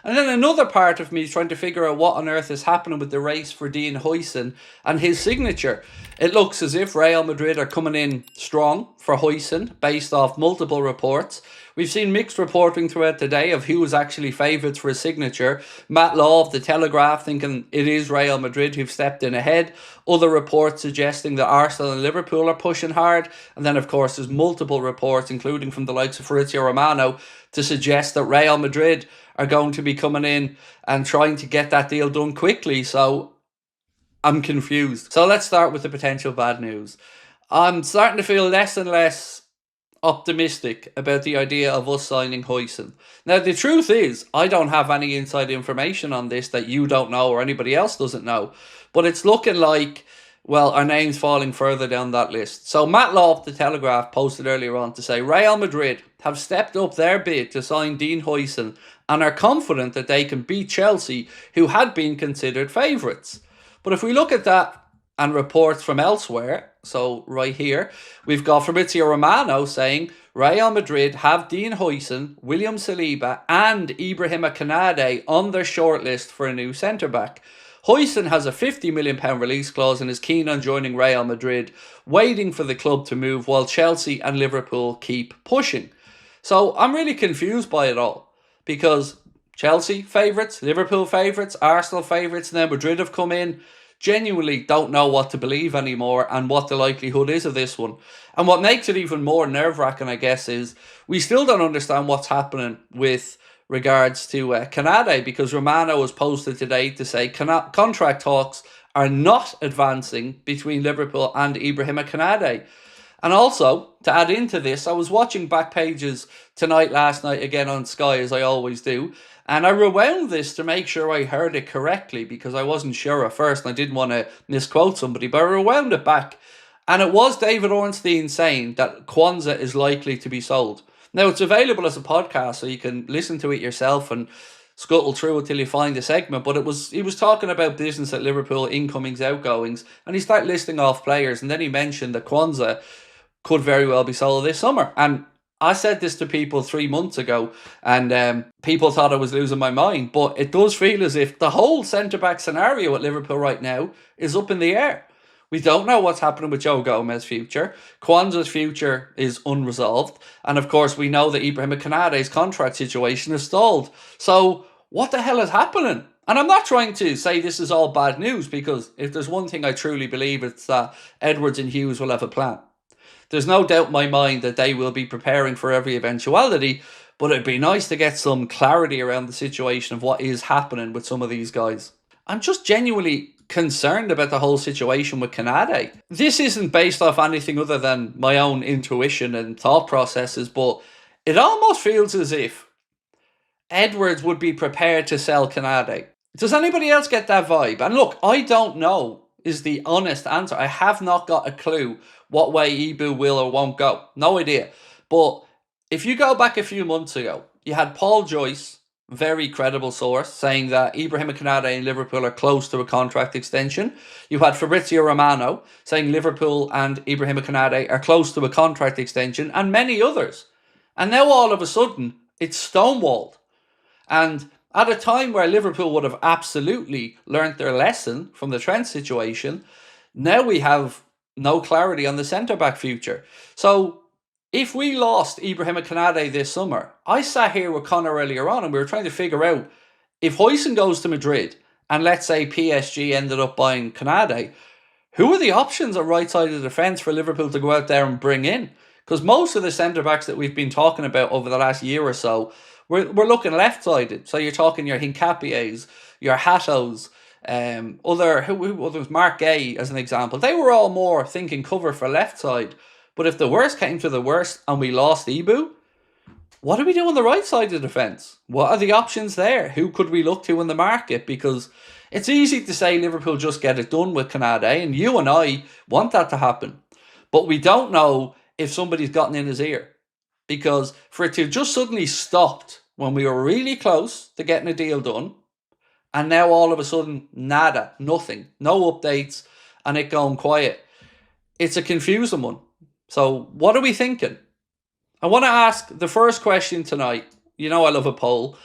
And then another part of me is trying to figure out what on earth is happening with the race for Dean Huijsen and his signature. It looks as if Real Madrid are coming in strong for Huijsen based off multiple reports. We've seen mixed reporting throughout the day of who was actually favourites for his signature. Matt Law of The Telegraph thinking it is Real Madrid who've stepped in ahead. Other reports suggesting that Arsenal and Liverpool are pushing hard. And then, of course, there's multiple reports, including from the likes of Fabrizio Romano, to suggest that Real Madrid are going to be coming in and trying to get that deal done quickly. So I'm confused. So let's start with the potential bad news. I'm starting to feel less and less optimistic about the idea of us signing Huijsen. Now, the truth is, I don't have any inside information on this that you don't know or anybody else doesn't know. But it's looking like, well, our name's falling further down that list. So Matt Law of The Telegraph posted earlier on to say Real Madrid have stepped up their bid to sign Dean Huijsen and are confident that they can beat Chelsea, who had been considered favourites. But if we look at that and reports from elsewhere, so right here, we've got Fabrizio Romano saying Real Madrid have Dean Huijsen, William Saliba and Ibrahima Canade on their shortlist for a new centre-back. Huijsen has a £50 million release clause and is keen on joining Real Madrid, waiting for the club to move while Chelsea and Liverpool keep pushing. So I'm really confused by it all because Chelsea favourites, Liverpool favourites, Arsenal favourites, and then Madrid have come in. Genuinely don't know what to believe anymore and what the likelihood is of this one. And what makes it even more nerve-wracking, I guess, is we still don't understand what's happening with regards to Canade, because Romano was posted today to say contract talks are not advancing between Liverpool and Ibrahima Canade. And also, to add into this, I was watching Back Pages tonight, last night, again on Sky, as I always do, and I rewound this to make sure I heard it correctly because I wasn't sure at first and I didn't want to misquote somebody, but I rewound it back. And it was David Ornstein saying that Kwanzaa is likely to be sold. Now, it's available as a podcast, so you can listen to it yourself and scuttle through it till you find the segment. But he was talking about business at Liverpool, incomings, outgoings, and he started listing off players. And then he mentioned that Kwanzaa could very well be sold this summer. And I said this to people 3 months ago, and people thought I was losing my mind. But it does feel as if the whole centre-back scenario at Liverpool right now is up in the air. We don't know what's happening with Joe Gomez's future. Kwanzaa's future is unresolved. And of course, we know that Ibrahima Canade's contract situation is stalled. So what the hell is happening? And I'm not trying to say this is all bad news, because if there's one thing I truly believe, it's that Edwards and Hughes will have a plan. There's no doubt in my mind that they will be preparing for every eventuality, but it'd be nice to get some clarity around the situation of what is happening with some of these guys. I'm just genuinely concerned about the whole situation with Canade. This isn't based off anything other than my own intuition and thought processes, but it almost feels as if Edwards would be prepared to sell Canade. Does anybody else get that vibe? And look, I don't know is the honest answer. I have not got a clue what way Ibu will or won't go. No idea. But if you go back a few months ago, you had Paul Joyce, very credible source, saying that Ibrahima Canade and Liverpool are close to a contract extension. You had Fabrizio Romano saying Liverpool and Ibrahima Canade are close to a contract extension, and many others. And now all of a sudden, it's stonewalled. And at a time where Liverpool would have absolutely learnt their lesson from the Trent situation, now we have no clarity on the centre-back future. So if we lost Ibrahima Canade this summer, I sat here with Connor earlier on and we were trying to figure out if Huijsen goes to Madrid and let's say PSG ended up buying Canade, who are the options on right side of the defence for Liverpool to go out there and bring in? Because most of the centre-backs that we've been talking about over the last year or so, we're looking left-sided. So you're talking your Hincapiés, your Hattos, others, Mark Gay as an example. They were all more thinking cover for left side. But if the worst came to the worst and we lost Ibu, what do we do on the right side of the defence? What are the options there? Who could we look to in the market? Because it's easy to say Liverpool just get it done with Canade, and you and I want that to happen. But we don't know if somebody's gotten in his ear. Because for it to just suddenly stopped when we were really close to getting a deal done, and now all of a sudden, nada, nothing, no updates, and it going quiet, it's a confusing one. So what are we thinking? I want to ask the first question tonight. You know I love a poll.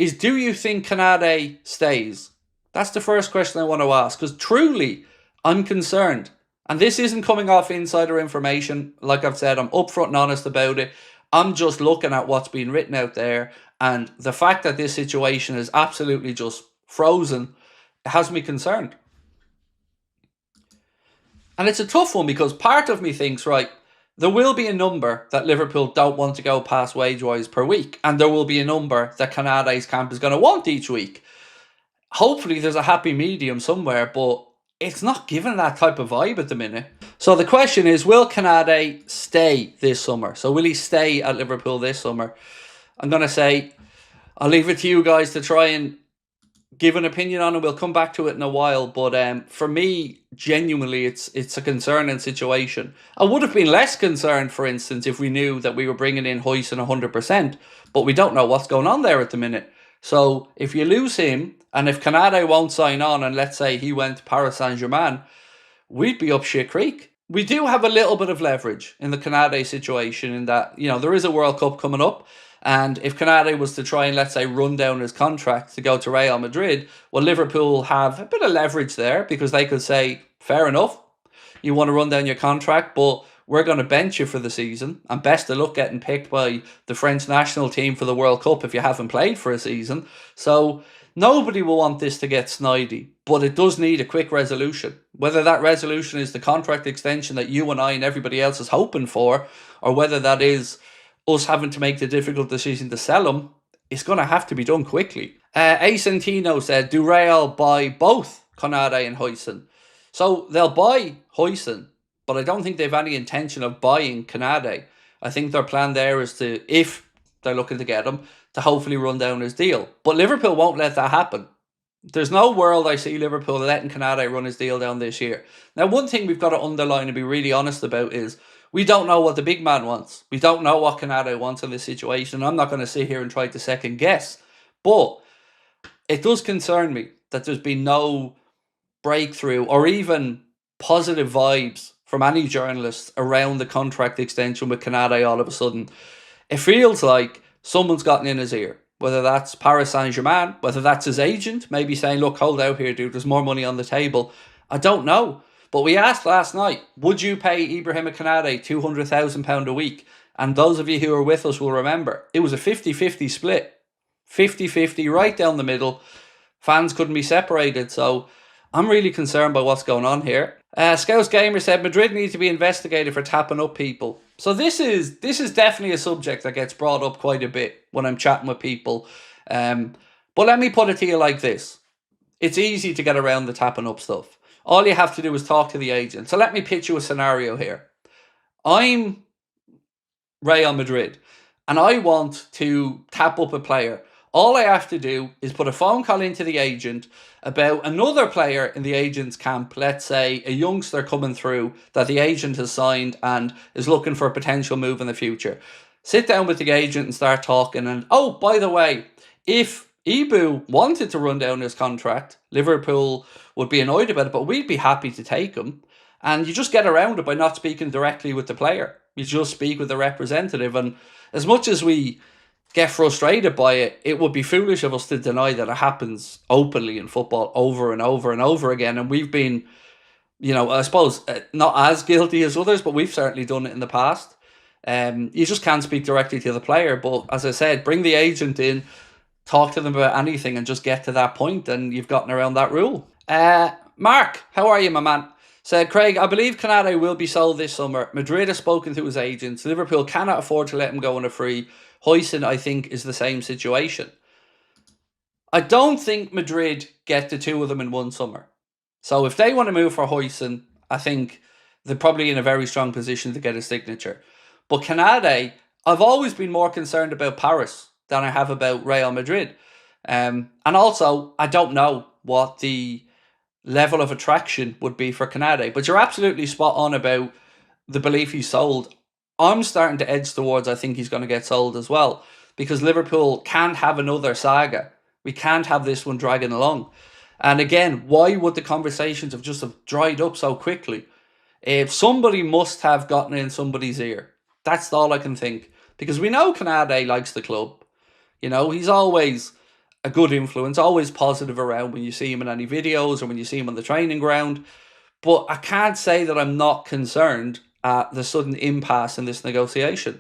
is, do you think Canade stays? That's the first question I want to ask, because truly, I'm concerned. And this isn't coming off insider information. Like I've said, I'm upfront and honest about it. I'm just looking at what's being written out there. And the fact that this situation is absolutely just frozen has me concerned. And it's a tough one, because part of me thinks, right, there will be a number that Liverpool don't want to go past wage-wise per week. And there will be a number that Canade's camp is going to want each week. Hopefully there's a happy medium somewhere, but it's not giving that type of vibe at the minute. So the question is, will Canade stay this summer? So will he stay at Liverpool this summer? I'm going to say, I'll leave it to you guys to try and give an opinion on it. We'll come back to it in a while. But for me, genuinely, it's a concerning situation. I would have been less concerned, for instance, if we knew that we were bringing in Huijsen 100%. But we don't know what's going on there at the minute. So if you lose him, and if Canade won't sign on, and let's say he went to Paris Saint-Germain, we'd be up shit creek. We do have a little bit of leverage in the Canade situation, in that, you know, there is a World Cup coming up. And if Canade was to try and, let's say, run down his contract to go to Real Madrid, well, Liverpool have a bit of leverage there, because they could say, fair enough, you want to run down your contract, but we're going to bench you for the season. And best of luck getting picked by the French national team for the World Cup if you haven't played for a season. So nobody will want this to get snidey, but it does need a quick resolution. Whether that resolution is the contract extension that you and I and everybody else is hoping for, or whether that is us having to make the difficult decision to sell him, it's going to have to be done quickly. Acentino said, do Real buy both Canade and Huijsen? So they'll buy Huijsen, but I don't think they've any intention of buying Canade. I think their plan there is to, if they're looking to get him, to hopefully run down his deal. But Liverpool won't let that happen. There's no world I see Liverpool letting Canade run his deal down this year. Now, one thing we've got to underline and be really honest about is, we don't know what the big man wants. We don't know what Canade wants in this situation. I'm not going to sit here and try to second guess. But it does concern me that there's been no breakthrough or even positive vibes from any journalists around the contract extension with Canade all of a sudden. It feels like someone's gotten in his ear. Whether that's Paris Saint-Germain, whether that's his agent, maybe saying, look, hold out here, dude, there's more money on the table. I don't know. But we asked last night, would you pay Ibrahim Canade £200,000 a week? And those of you who are with us will remember, it was a 50-50 split. 50-50 right down the middle. Fans couldn't be separated. So I'm really concerned by what's going on here. Scouts Gamer said, Madrid need to be investigated for tapping up people. So this is definitely a subject that gets brought up quite a bit when I'm chatting with people. But let me put it to you like this. It's easy to get around the tapping up stuff. All you have to do is talk to the agent. So let me pitch you a scenario here. I'm Real Madrid and I want to tap up a player. All I have to do is put a phone call into the agent about another player in the agent's camp, let's say a youngster coming through that the agent has signed and is looking for a potential move in the future. Sit down with the agent and start talking. And, oh, by the way, if Ibu wanted to run down his contract, Liverpool would be annoyed about it, but we'd be happy to take him. And you just get around it by not speaking directly with the player. You just speak with the representative. And as much as we get frustrated by it, it would be foolish of us to deny that it happens openly in football over and over and over again. And we've been, you know, I suppose not as guilty as others, but we've certainly done it in the past. You just can't speak directly to the player. But as I said, bring the agent in, talk to them about anything and just get to that point, and you've gotten around that rule. Mark, how are you, my man? Said, Craig, I believe Canade will be sold this summer. Madrid has spoken to his agents. Liverpool cannot afford to let him go on a free. Huijsen, I think, is the same situation. I don't think Madrid get the two of them in one summer. So if they want to move for Huijsen, I think they're probably in a very strong position to get a signature. But Canade, I've always been more concerned about Paris than I have about Real Madrid. And also, I don't know what the level of attraction would be for Canade. But you're absolutely spot on about the belief he's sold. I'm starting to edge towards I think he's going to get sold as well, because Liverpool can't have another saga. We can't have this one dragging along. And again, why would the conversations have dried up so quickly? If somebody must have gotten in somebody's ear. That's all I can think. Because we know Canade likes the club. You know, he's always a good influence, always positive around when you see him in any videos or when you see him on the training ground. But I can't say that I'm not concerned at the sudden impasse in this negotiation.